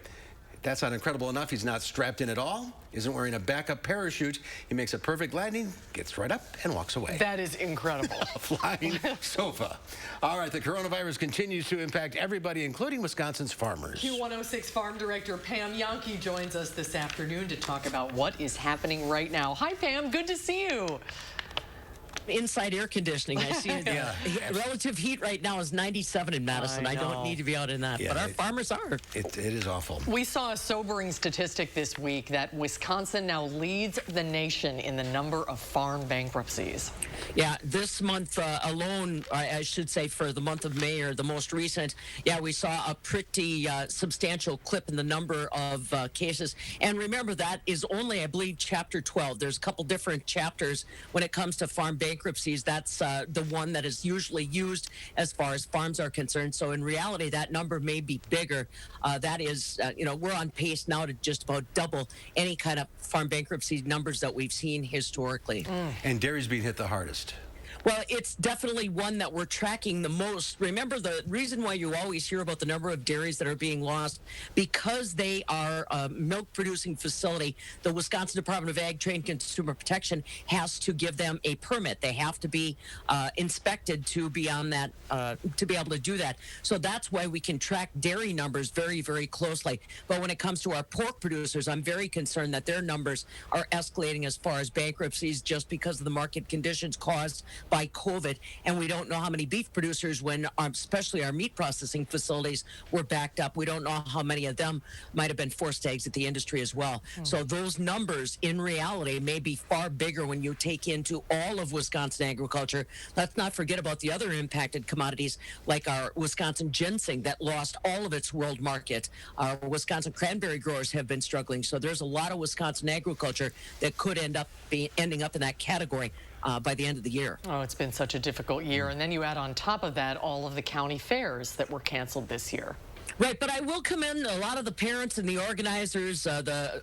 That's not incredible enough. He's not strapped in at all, isn't wearing a backup parachute. He makes a perfect landing, gets right up, and walks away. That is incredible. A flying sofa. All right, the coronavirus continues to impact everybody, including Wisconsin's farmers. Q106 Farm Director Pam Yankee joins us this afternoon to talk about what is happening right now. Hi, Pam. Good to see you. Inside air conditioning. I see it. Relative heat right now is 97 in Madison. I don't need to be out in that, but our farmers are. It is awful. We saw a sobering statistic this week that Wisconsin now leads the nation in the number of farm bankruptcies. Yeah, this month alone, I should say for the month of May, or the most recent, we saw a pretty substantial clip in the number of cases. And remember, that is only, I believe, Chapter 12. There's a couple different chapters when it comes to farm bankruptcies. That's the one that is usually used as far as farms are concerned. So in reality, that number may be bigger. That is, we're on pace now to just about double any kind of farm bankruptcy numbers that we've seen historically. And dairy's being hit the hardest. Well, it's definitely one that we're tracking the most. Remember, the reason why you always hear about the number of dairies that are being lost, because they are a milk-producing facility, the Wisconsin Department of Ag, Trade, and Consumer Protection has to give them a permit. They have to be inspected to be on that, to be able to do that. So that's why we can track dairy numbers very, very closely. But when it comes to our pork producers, I'm very concerned that their numbers are escalating as far as bankruptcies just because of the market conditions caused by COVID, and we don't know how many beef producers, when especially our meat processing facilities were backed up, we don't know how many of them might have been forced to exit the industry as well. So those numbers in reality may be far bigger when you take into all of Wisconsin agriculture. Let's not forget about the other impacted commodities like our Wisconsin ginseng that lost all of its world market. Our Wisconsin cranberry growers have been struggling. So there's a lot of Wisconsin agriculture that could end up ending up in that category by the end of the year. Oh, it's been such a difficult year. And then you add on top of that all of the county fairs that were canceled this year. Right, but I will commend a lot of the parents and the organizers, the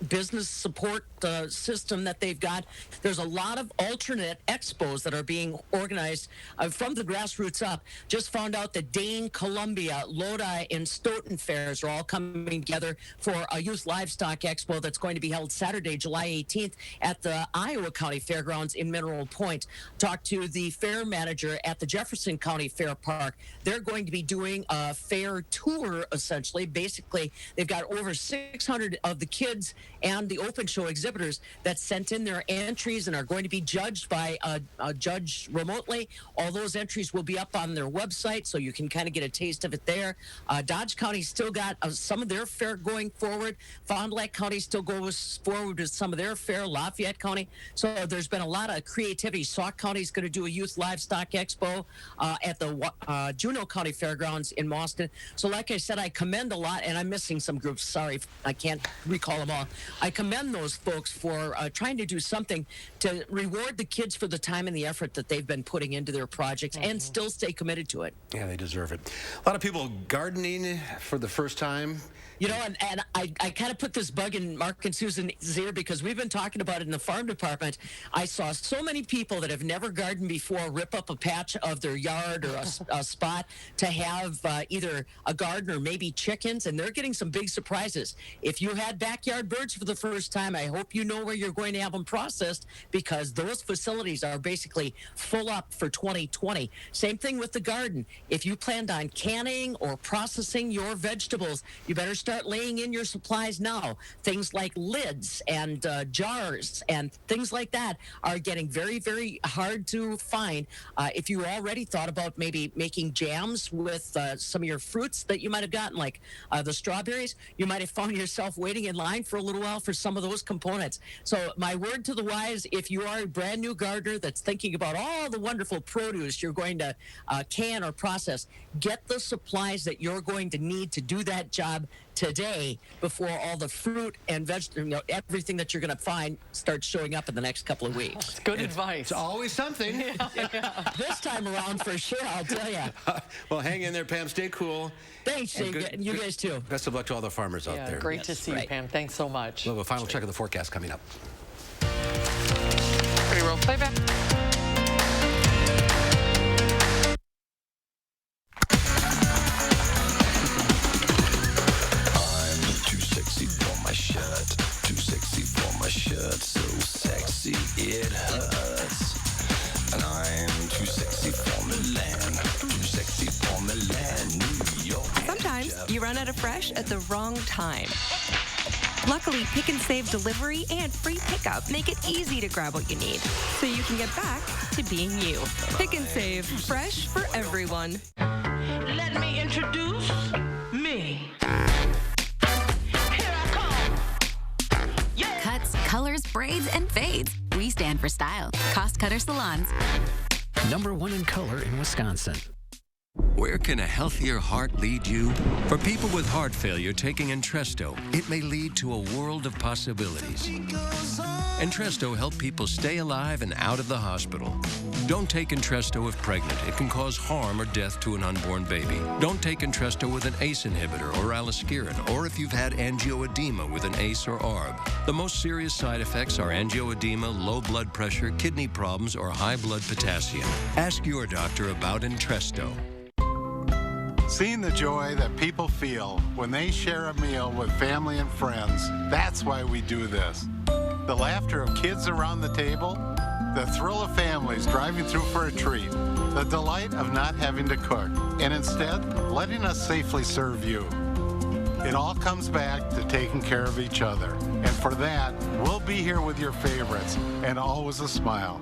business support system that they've got. There's a lot of alternate expos that are being organized from the grassroots up. Just found out that Dane, Columbia, Lodi, and Stoughton fairs are all coming together for a youth livestock expo that's going to be held Saturday, July 18th at the Iowa County Fairgrounds in Mineral Point. Talked to the fair manager at the Jefferson County Fair Park. They're going to be doing a fair tour, essentially. Basically, they've got over 600 of the kids and the open show exhibitors that sent in their entries and are going to be judged by a judge remotely. All those entries will be up on their website, so you can kind of get a taste of it there. Dodge County still got some of their fair going forward. Fond du Lac County still goes forward with some of their fair. Lafayette County. So there's been a lot of creativity. Sauk County is going to do a youth livestock expo at the Juneau County Fairgrounds in Boston. So like I said, I commend a lot, and I'm missing some groups. Sorry, I can't recall them all. I commend those folks for trying to do something to reward the kids for the time and the effort that they've been putting into their projects and still stay committed to it. Yeah, they deserve it. A lot of people gardening for the first time. You know, and I kind of put this bug in Mark and Susan's ear because we've been talking about it in the farm department. I saw so many people that have never gardened before rip up a patch of their yard or a spot to have either a garden or maybe chickens, and they're getting some big surprises. If you had backyard birds for the first time, I hope you know where you're going to have them processed, because those facilities are basically full up for 2020. Same thing with the garden. If you planned on canning or processing your vegetables, you better start laying in your supplies now. Things like lids and jars and things like that are getting very, very hard to find. If you already thought about maybe making jams with some of your fruits that you might have gotten, like the strawberries, you might have found yourself waiting in line for a little while for some of those components. So my word to the wise, if you are a brand new gardener that's thinking about all the wonderful produce you're going to can or process, get the supplies that you're going to need to do that job today before all the fruit and vegetables, everything that you're going to find starts showing up in the next couple of weeks. Good advice. It's always something. This time around, for sure, I'll tell you. Well, hang in there, Pam. Stay cool. Thanks, you guys too. Best of luck to all the farmers out there. Great to see you, Pam. Thanks so much. We'll have a final check of the forecast coming up. Pre-roll playback. Too sexy for my shirt, so sexy it hurts. And I'm too sexy for Milan, too sexy for Milan, New York. Sometimes you run out of fresh at the wrong time. Luckily, Pick and Save delivery and free pickup make it easy to grab what you need, so you can get back to being you. Pick and Save, fresh for everyone. Let me introduce me. Cuts, colors, braids, and fades. We stand for style. Cost Cutter Salons. #1 in color in Wisconsin. Where can a healthier heart lead you? For people with heart failure taking Entresto, it may lead to a world of possibilities. Entresto helps people stay alive and out of the hospital. Don't take Entresto if pregnant. It can cause harm or death to an unborn baby. Don't take Entresto with an ACE inhibitor or aliskiren, or if you've had angioedema with an ACE or ARB. The most serious side effects are angioedema, low blood pressure, kidney problems, or high blood potassium. Ask your doctor about Entresto. Seeing the joy that people feel when they share a meal with family and friends, that's why we do this. The laughter of kids around the table, the thrill of families driving through for a treat, the delight of not having to cook, and instead letting us safely serve you. It all comes back to taking care of each other. And for that, we'll be here with your favorites, and always a smile.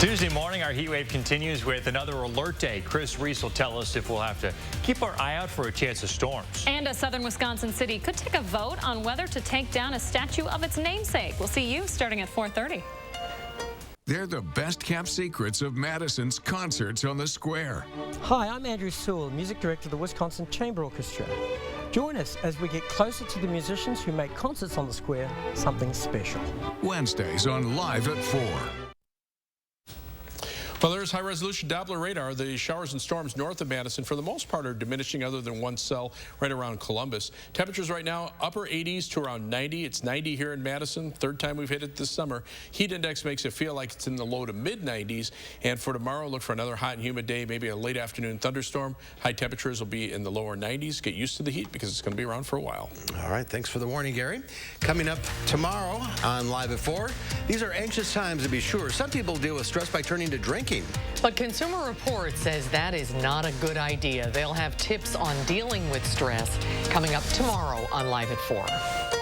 Tuesday morning, our heat wave continues with another alert day. Chris Reese will tell us if we'll have to keep our eye out for a chance of storms. And a southern Wisconsin city could take a vote on whether to take down a statue of its namesake. We'll see you starting at 4:30. They're the best-kept secrets of Madison's concerts on the square. Hi, I'm Andrew Sewell, Music Director of the Wisconsin Chamber Orchestra. Join us as we get closer to the musicians who make concerts on the square something special. Wednesdays on Live at 4. Well, there's high-resolution Doppler radar. The showers and storms north of Madison, for the most part, are diminishing other than one cell right around Columbus. Temperatures right now, upper 80s to around 90. It's 90 here in Madison, third time we've hit it this summer. Heat index makes it feel like it's in the low to mid-90s. And for tomorrow, look for another hot and humid day, maybe a late afternoon thunderstorm. High temperatures will be in the lower 90s. Get used to the heat because it's going to be around for a while. All right, thanks for the warning, Gary. Coming up tomorrow on Live at 4, these are anxious times to be sure. Some people deal with stress by turning to drinking. But Consumer Reports says that is not a good idea. They'll have tips on dealing with stress coming up tomorrow on Live at 4.